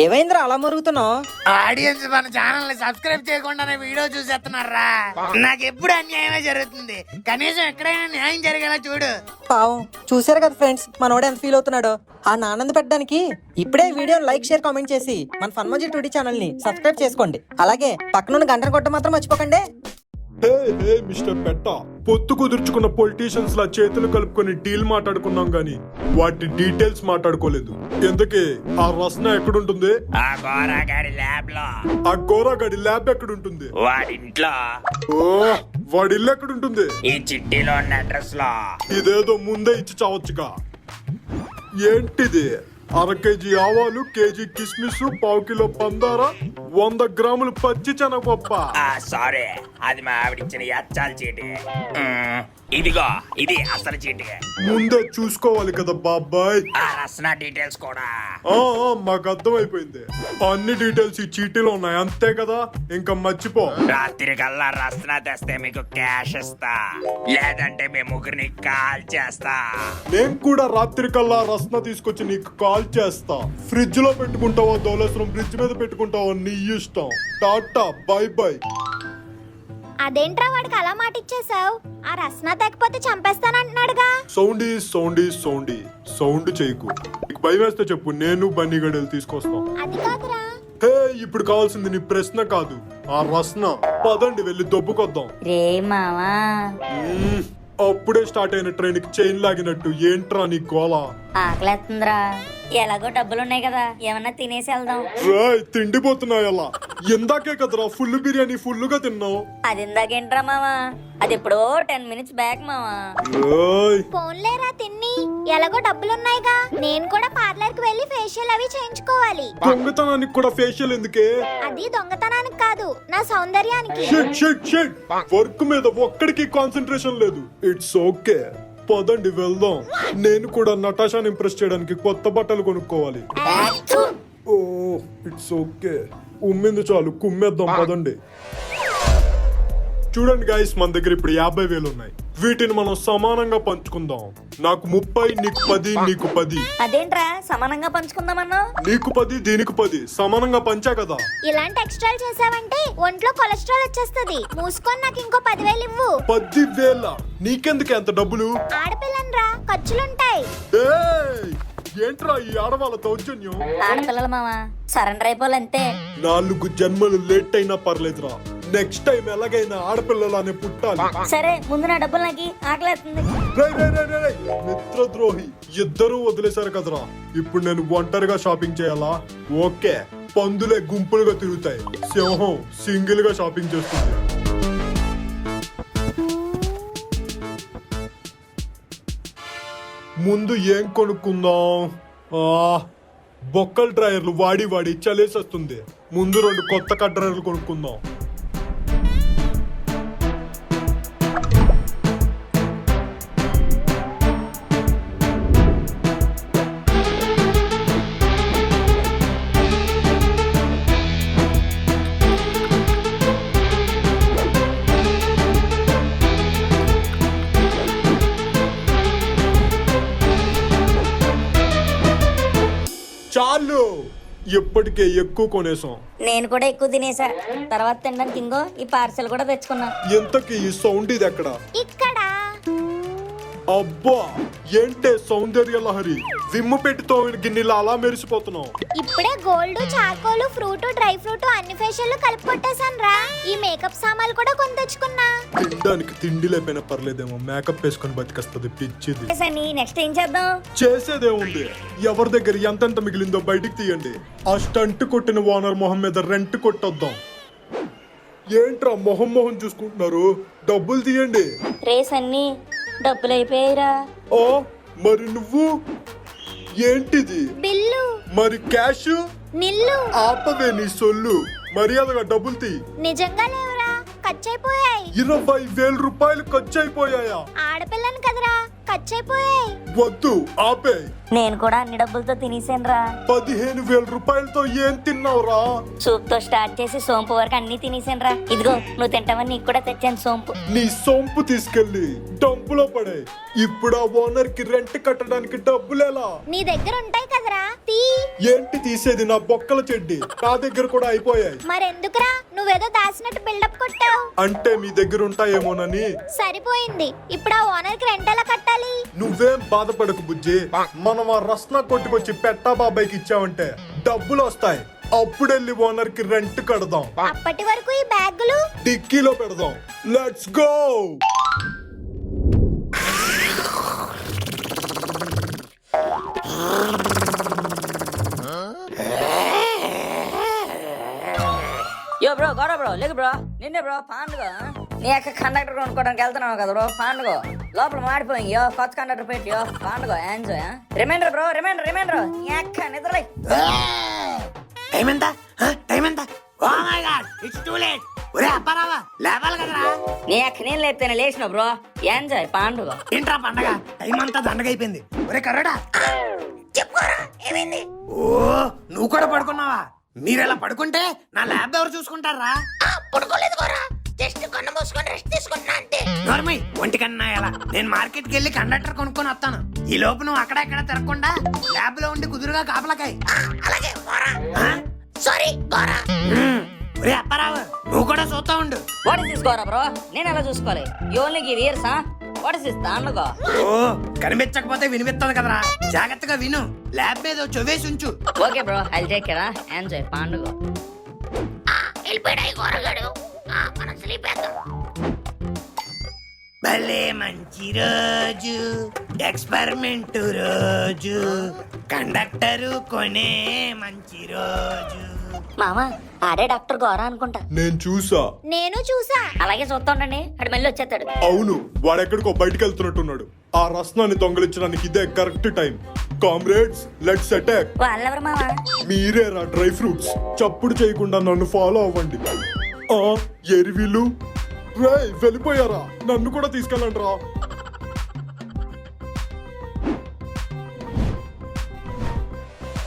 ఏమైందిరా అలా మరుగుతున్నావు? ఆడియన్స్ మన ఛానల్ ని సబ్స్క్రైబ్ చేయకుండానే వీడియో చూసేస్తున్నారా? నాకు ఎప్పుడు అన్యాయమే జరుగుతుంది, కనీసం ఎక్కడైనా న్యాయం జరిగేలా చూడు. పావం చూసారు కదా ఫ్రెండ్స్, మనోడు ఎంత ఫీల్ అవుతున్నాడో. ఆ ఆనంద పెట్టడానికి ఇప్పుడే వీడియోని లైక్ షేర్ కామెంట్ చేసి మన ఫన్మోజీ టూడీ ఛానల్ ని సబ్స్క్రైబ్ చేసుకోండి. అలాగే పక్కనున్న గంటను కొట్ట మాత్రం మర్చిపోకండి. హే మిస్టర్ పెట్ట, పొత్తు కుదుర్చుకున్న పొలిటీషియన్స్ లా చేతులు కలుపుకొని డీల్ మాట్లాడుకున్నాం గానీ వాటి డీటెయిల్స్ మాట్లాడుకోలేదు. ఎందుకే ఆ రస్న ఎక్కడుంటుంది? ఆ గోరాగాడి ల్యాబ్ లో. ఆ గోరాగాడి ల్యాబ్ ఎక్కడుంటుంది? వాడింట్లో. ఓ, వాడి ఇల్లు ఎక్కడుంటుంది? ఈ చిట్టీలో ఉన్న అడ్రస్ లో. ఇదేదో ముందే ఇచ్చి చావచ్చుగా. ఏంటిది? అర కేజీ ఆవాలు, కేజీ కిస్మిస్, పావు కిలో పందార, 100 గ్రాములు పచ్చి శనగపప్ప. సారీ, అది మా ఆవిడిచ్చిన అచ్చాల చీటి. ఇదిగో ఇది అసలు చీటి. ముందే చూసుకోవాలి కదా బాబాయ్. ఆ రసన డీటెయిల్స్ కూడా. మాకు అర్థమైపోయింది. అన్ని డీటెయిల్స్ ఈ చీటీలో ఉన్నాయి అంతే కదా, ఇంకా మర్చిపో. రాత్రి కల్లా రసన తెస్తే మీకు క్యాష్ ఇస్తా, లేదంటే మేము ముగ్గురిని కాల్ చేస్తా. నేను కూడా రాత్రి కల్లా రస్న తీసుకొచ్చి నీకు కాల్ చేస్తా. ఫ్రిడ్జ్ లో పెట్టుకుంటావా దోలేశ్వరం బ్రిడ్జ్ మీద పెట్టుకుంటావా నీ ఇష్టం. Tata bye by. అదేంట్రా వాడికి అలా మాట ఇచ్చేసావు? ఆ రసన తెకపోతే చంపేస్తానంటున్నాడుగా. సౌండ్ చేయకు. నీకు భయం వేస్తే చెప్పు, నేను బన్నీ గడలు తీసుకొస్తాం. అది కాదురా. హే, ఇప్పుడు కావాల్సింది నీ ప్రశ్న కాదు, ఆ రస్న. పదండి వెళ్ళి దొబ్బుకొద్దాం. రే మావా, అప్పుడే స్టార్ట్ అయిన ట్రైన్ కి చైన్ లాగినట్టు ఏంట్రా నీ గోలా? ఆకలేస్తుందిరా. ఎలాగో డబ్బులున్నాయి కదా, ఏమన్నా తినేసి వెళ్దాం. రాయ్, తిండిపోతున్నాయి అలా. ఇందాకే కదరా ఫుల్ బిర్యానీ ఫుల్లుగా తిన్నావు. అది ఇందాకేంట్రా మావా, అది ఎప్పుడో 10 minutes బ్యాక్ మావా. ఫోన్లేరా తిన్ని, ఎలాగో డబ్బులున్నాయిగా. నేను కూడా పార్లర్ కి వెళ్ళి ఫేషియల్ అవి చేయించుకోవాలి. దొంగతనానికి కూడా ఫేషియల్ ఎందుకే? అది దొంగతనానికి కాదు, నా సౌందర్యానికి. వర్క్ మీద ఒక్కడికి కాన్సన్ట్రేషన్ లేదు. ఇట్స్ ఓకే, పదండి వెళ్దాం. నేను కూడా నటాషాని ఇంప్రెస్ చేయడానికి కొత్త బట్టలు కొనుక్కోవాలి. ఓ, ఇట్స్ ఓకే, ఉమ్మింది చాలు, కుమ్మేద్దాం పదండి. చూడండి గైస్, మన దగ్గర ఇప్పుడు 50,000 ఉన్నాయి. వీటిని మనం సమానంగా పంచుకుందాం. నాకు 30, నీకు 10, నీకు 10. అదేంట్రా సమానంగా పంచుకుందామన్నా? నీకు 10, దీనికి 10, సమానంగా పంచా కదా. ఇలాంటి ఎక్స్ట్రాలు చేసావంటే ఒంట్లో కొలెస్ట్రాల్ వచ్చేస్తది. మూసుకొని నాకు ఇంకో 10,000 ఇవ్వు. 10,000? నీకెందుకు ఎంత డబ్బులు? ఆడపిల్లనరా, ఖర్చులుంటాయి. ఏయ్, ఏంట్రా ఈ ఆడవాళ్ళ దౌర్జన్యం? ఆడపిల్లల మావా, సరెండర్ అయిపోవాలంతే. 4 జన్మలు లేట్ అయినా పర్లేదురా, నెక్స్ట్ టైం ఎలాగైనా ఆడపిల్లలానే పుట్టాలి. సరే, ముందు నా డబ్బులు నాకు ఆకలేస్తుంది. మిత్రద్రోహి, ఇద్దరూ వదిలేశారు కదరా. ఇప్పుడు నేను ఒంటరిగా షాపింగ్ చేయాలా? ఓకే, పందులే గుంపులుగా తిరుగుతాయి, సింహం సింగిల్ గా షాపింగ్ చేస్తుంది. ముందు ఏం కొనుక్కుందాం? బొక్కల డ్రైయర్లు వాడి వాడి చలేసేస్తుంది. ముందు 2 కొత్త కట్ డ్రైయర్లు కొనుక్కుందాం. చాలు, ఎప్పటికే ఎక్కువ కొనేసాం. నేను కూడా ఎక్కువ తినేసా. తర్వాత తినడానికి ఇంకో ఈ పార్సెల్ కూడా తెచ్చుకున్నా. ఎంతకి ఈ సౌండ్ ఇది ఎక్కడ? ఇక్కడ. అబ్బా, ఏంటే సౌందర్య లహరి, విమ్ము పెట్టితో గిన్నెలా అలా మెరిసిపోతున్నావు. ఇప్పుడే gold, charcoal, fruit, dry fruit అన్ని ఫేషియల్ కలిపి కొట్టేశాను రా. ఈ మేకప్ సామాన్లు కూడా కొని తెచ్చుకున్నా. తినడానికి తిండి లేకపోయినా పర్లేదేమో, మేకప్ వేసుకొని బతికేస్తుంది పిచ్చిది. నెక్స్ట్ ఏం చేద్దాం? చేసేదేముంది, ఎవరి దగ్గర ఎంతెంత మిగిలిందో బయటికి తీయండి. ఆ స్టంట్ కొట్టిన ఓనర్ మొహం మీద రెంట్ కొట్టొద్దాం. ఏంట్రా మొహం చూసుకుంటున్నారు, డబ్బులు తీయండి. రే సన్నీ, డబ్బులు అయిపోయాయిరా. ఓ, మరి నువ్వు ఏంటిది? బిల్లు. మరి క్యాష్? నిల్లు. ఆపవే నీ సొల్లు, మర్యాదగా డబ్బులు తీ. నిజంగా లేవురా, ఖర్చు అయిపోయాయి. 20,000 రూపాయలు ఖర్చు అయిపోయాయా? ఆడపిల్లని కదరా, ఖర్చయిపోయాయి. వద్దు ఆపే. నేను కూడా అన్ని డబ్బులతో తినేసానురా. 15,000 రూపాయలతో ఏం తిన్నావురా? సూప్ తో స్టార్ట్ చేసి సోంపు వరకు అన్ని తినేసానురా. ఇదిగో నువ్వు తింటావని నీకు కూడా తెచ్చాను సోంపు. నీ సొంపు తీసుకెళ్లి డబ్బులో పడే. ఇప్పుడు ఆ ఓనర్ కి రెంట్ కట్టడానికి డబ్బులేలా? నీ దగ్గర ఉంటాయి కదరా, తీ. ఏంటి తీసేది? నా బొక్కల చెడ్డి నా దగ్గర కూడా అయిపోయాయి. మరెందుకురా నువ్వేదో దాచినట్టు బిల్డప్ కొట్టావు? అంటే మీ దగ్గర ఉంటాయేమోనని. సరిపోయింది. ఇప్పుడు ఆ ఓనర్ కి రెంట్ ఎలా కట్టాలి? నువ్వేం బాధపడకు బుజ్జి. మనం ఆ రస్నా కొట్టుకొచ్చి పెట్టా బాబాయ్కి ఇచ్చామంటే డబ్బులు వస్తాయి. అప్పుడెళ్ళి ఓనర్ కి రెంట్ కడదాం. అప్పటి వరకు ఈ బ్యాగులు డిక్కీలో పెడదాం. Let's go. యో బ్రో గౌరవ బ్రో లేక బ్రో నిన్నే బ్రో పండుగ. నీ యొక్క కండక్టర్ కొనుక్కోవడానికి వెళ్తున్నావు కదా బ్రో పండుగ. లోపల మాడిపోయింది యో, కొత్త కండక్టర్ పెట్టి యో పండుగ ఎంజాయ్. రిమైండర్ బ్రో రిమైండర్ నీ యొక్క నిద్రలే. టైం ఎంత? టైం ఎంత? Oh my God, it's too late. ఒరే అప్పారావా, లేవాలి కదరా. నీ యొక్క నేను లేస్తేనే లేచిన బ్రో ఎంజాయ్ పండుగ. ఏంట్రా పండగ? టైం అంతా దండగైపోయింది. ఒరే కర్రడా, చెప్పుకోరా ఏమైంది? ఓ నువ్వు కూడా పడుకున్నావా? మీరెలా పడుకుంటే నా ల్యాబ్ ఎవరు చూసుకుంటారా? పడుకోలేదు కోరా, జస్ట్ కన్ను మూసుకొని రెస్ట్ తీసుకున్నా అంతే. నార్మల్ ఒంటి కన్నా ఎలా? నేను మార్కెట్ కి వెళ్ళి కండక్టర్ కొనుక్కొని వస్తాను. ఈ లోపు నువ్వు అక్కడ ఇక్కడ తిరగకుండా ల్యాబ్ లో ఉండి కుదురుగా కాపలాకాయి. అలాగే సారీ కోరా. ఒరే అప్పారావు, నువ్వు కూడా చూస్తా ఉండు. వాట్ ఇస్ దిస్ గౌరవ బ్రో? నేను ఎలా చూసుకోవాలి? యు ఓన్లీ గివ్ ఇయర్స్ ఆ? వాట్ ఇస్ దిస్ పండుగ? ఓ కనిపించకపోతే వినిపిస్తుంది కదరా, జాగ్రత్తగా విను. ల్యాబ్ మీద చొవ్వేసి ఉంచు. Okay bro I'll take care. Enjoy పండుగ. వెళ్ళిపోయాడు కూరగాడు. మనం స్లీప్ వేద్దాం. భలే మంచి రోజు, ఎక్స్పెరిమెంట్ రోజు, కండక్టరు కొనే మంచి రోజు. మామ ఆడే డాక్టర్ గౌర అనుకుంటా. నేను చూసా. నేను చూసా. అలాగే చూస్తా ఉండండి, అటు మళ్ళీ వచ్చేస్తాడు. అవును, వాడెక్కడికో బయటికి వెళ్తున్నట్టున్నాడు. ఆ రస్నాన్ని దొంగలించడానికి ఇదే correct time. Comrades let's attack. వాళ్ళెవరు మామ? మీరేరా డ్రై ఫ్రూట్స్. చప్పుడు చేయకుండా నన్ను ఫాలో అవ్వండి. ఆ ఎరివిలు రేయ్ వెళ్ళిపోయారా? నన్ను కూడా తీసుకెళ్ళండి రా.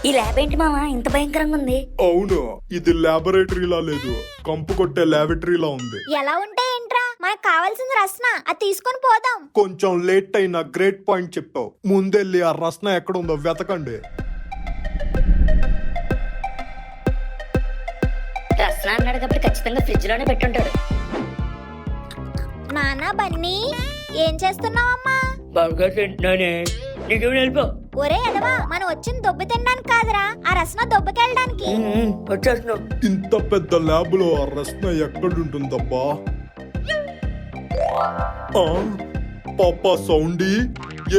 ఈ ల్యాబ్ ఏంటి మామ ఇంత భయంకరంగా ఉంది? అవును, ఇది లాబొరేటరీలా లేదు, కంపు కొట్టే లాబొరేటరీలా ఉంది. ఎలా ఉంటే ఏంట్రా, మనకు కావాల్సింది రస్నా, అది తీసుకొని పోదాం. కొంచెం లేట్ అయినా గ్రేట్ పాయింట్ చెప్పావు. ముందెళ్ళి ఆ రస్నా ఎక్కడ ఉందో వెతకండి. రసన అన్నాడు కాబట్టి ఖచ్చితంగా ఫ్రిడ్జ్ లోనే పెట్టుంటాడు. నానా బన్నీ, ఏం చేస్తున్నావమ్మా? బాగా తింటున్నానే, నీకేం వెళ్ళిపో. ఒరే ఎదవా, మనం వచ్చిన దొబ్బు తినడానికి కాదురా, ఆ రస్నా దొబ్బకెళ్ళడానికి. వచ్చేస్తున్నావు. ఇంత పెద్ద ల్యాబ్ లో ఆ రస్నా ఎక్కడుంటుందబ్బా? ఆ, పాపా సౌండీ,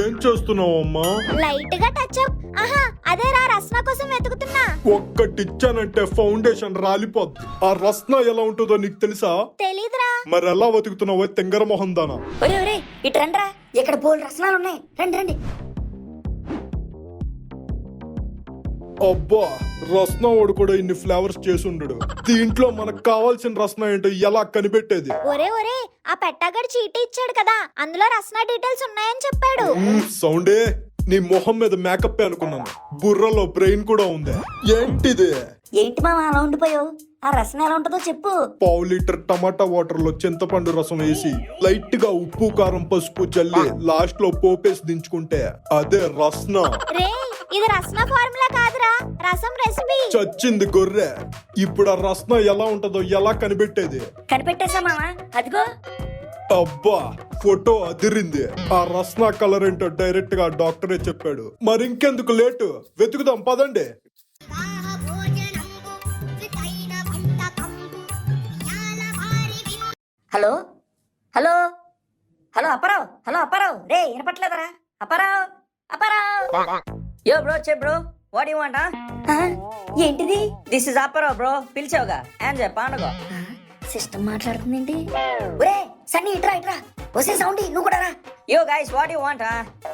ఏం చేస్తున్నావమ్మా? లైట్ గా టచ్ అప్. ఆహా, అదేరా రస్నా కోసం వెతుకుతున్నా. ఒక్కటిచ్చానంటే ఫౌండేషన్ రాలిపోద్ది. ఆ రస్నా ఎలా ఉంటుందో నీకు తెలుసా? తెలీదురా. మరి ఎలా వెతుకుతున్నావో తెంగర మొహం దానా? ఒరే ఒరే ఇటు రండ్రా, ఇక్కడ బోల్ రసనాలు ఉన్నాయి, రండి రండి. అబ్బా, రస్నా వాడు కూడా ఇన్ని ఫ్లేవర్స్ చేసి ఉండడు. దీంట్లో మనకు కావాల్సిన రస్నా ఏంటో ఎలా కనిపెట్టేది? ఒరే ఒరే, ఆ పెట్టాగడు చీటీ ఇచ్చాడు కదా, అందులో రస్నా డీటెయిల్స్ ఉన్నాయని చెప్పాడు. సౌండే, నీ మొహం మీద మేకప్ అనుకున్నాను. బుర్రలో బ్రెయిన్ కూడా ఉంది. ఏంటిది? ఏంటి మామ అలా ఉండిపోయావు? ఆ రసన ఎలా ఉంటుందో చెప్పు. 1/2 లీటర్ టమాటా వాటర్ లో చింతపండు రసం వేసి లైట్ గా ఉప్పు కారం పసుపు చల్లి లాస్ట్ లో పోపేసి దించుకుంటే అదే రస్నా. రే, ఇది రస్నా ఫార్ములా కాదురా, రసం రెసిపీ. చచ్చింది గొర్రె. ఇప్పుడు ఆ రస్నా ఎలా ఉంటుందో ఎలా కనిపెట్టేది? కనిపెట్టేసా మామ, అదిగో. అబ్బా, ఫోటో అదిరింది. ఆ రస్నా కలర్ ఏంటో డైరెక్ట్ గా డాక్టరే చెప్పాడు. మరి ఇంకెందుకు లేటు, వెతుకుదాం పదండి. Hello hello hello Apparao, hello Apparao, రే వినపట్లేదరా? అప్పారావు అప్పారావు. యో బ్రో చెప్ బ్రో, వాట్ యు వాంట్? ఏంటిది? దిస్ ఇస్ అప్పారావు బ్రో, పిలిచావుగా ఎంజాయ్ పండుగ. సిస్టమ్ మాట్లాడుతుందేంటి? ఒరే సన్నీ ఇట్రా ఇట్రా. వసే సౌండ్, నువ్వు కూడా రా. యో guys what you want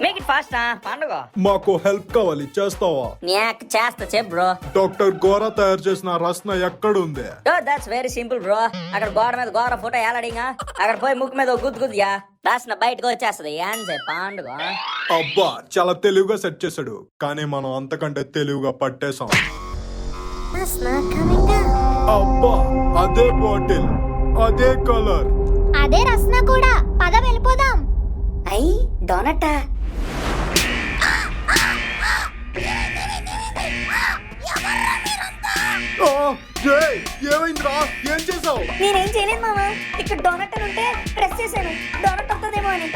make it fast పండుగ మాకు హెల్ప్ కావాలి, చేస్తావా? న్యాక్ చేస్తా చెప్ బ్రో. డాక్టర్ గోరా తయారు చేసిన రస్న ఎక్కడుంది? Oh that's very simple bro. అక్కడ గోడ మీద గోర ఫోటో ఏలాడింగా అక్కడ పోయి ముక్కు మీద గుద్దు గుద్దుయా రాసిన బయటకు వచ్చేస్తుంది. ఏం పండుగ. అబ్బా చాలా తెలివిగా సెట్ చేశాడు, కానీ మనం అంతకంటే తెలివిగా పట్టేశాం. అబ్బా అదే బాటిల్, అదే కలర్, అదే రస్నా కూడా. పద వెళ్ళిపోదాం. అయ్యి డోనట్టా. ఏమైందిరా? ఏం చేసావు? నేనేం చేయలేదు మామ. ఇక్కడ డోనట్ అని ఉంటే ప్రెస్ చేశాను, డోనట్ వస్తుందేమో అని.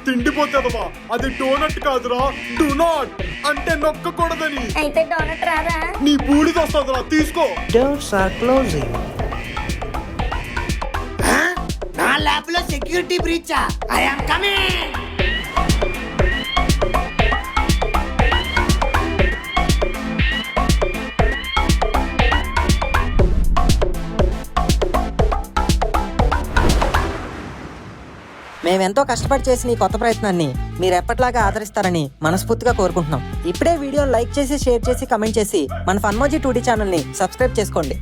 తిండిపోతుందవా? అది డోనట్ కాదురా, డు నాట్ అంటే నొక్కకూడదని. అయితే డోనట్ రాదా? నీ బూడిద వస్తుందిరా, తీసుకో. Doors are closing. నా ల్యాబ్ లో సెక్యూరిటీ బ్రీచా? I am coming. మేమెంతో కష్టపడి చేసిన ఈ కొత్త ప్రయత్నాన్ని మీరు ఎప్పటిలాగా ఆదరిస్తారని మనస్ఫూర్తిగా కోరుకుంటున్నాం. ఇప్పుడే వీడియో లైక్ చేసి, షేర్ చేసి, కమెంట్ చేసి మన ఫన్మోజీ 2D ఛానల్ని సబ్స్క్రైబ్ చేసుకోండి.